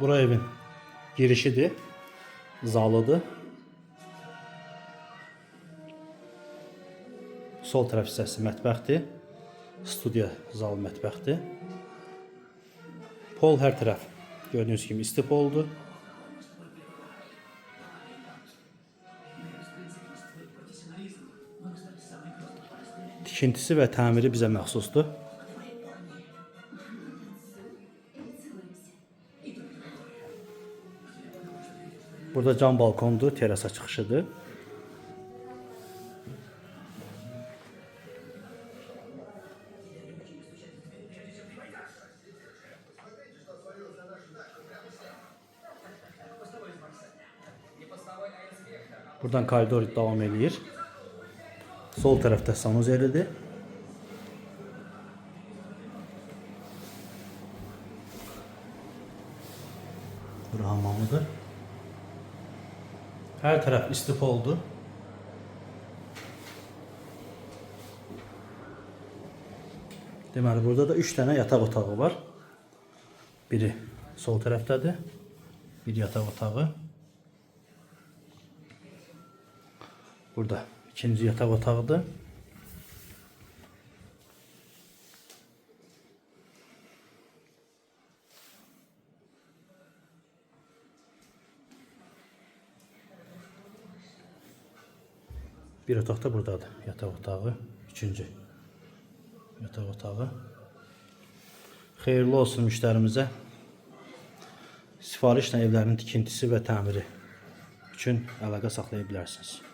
Bura evin girişidir. Zalıdır. Sol tərəf hissəsi mətbəxdir. Studiya zal mətbəxdir. Pol hər tərəf gördüyünüz kimi isti poldur. Tikintisi və təmiri bizə məxsusdur. Burada cam balkondur, terasa çıxışıdır. Buradan koridor davam edir. Sol tərəfdə sanuzelidir. Bura hamamıdır. Hər tərəf isti poldur. Deməli, burada da 3 dənə yataq otağı var. Biri sol tərəfdədir. Bir yataq otağı. Burada ikinci yataq otağıdır. Bir otaq da buradadır. Yataq otağı. Üçüncü yataq otağı. Xeyirli olsun müştərimizə. Sifarişlə evlərin tikintisi və təmiri üçün əlaqə saxlaya bilərsiniz.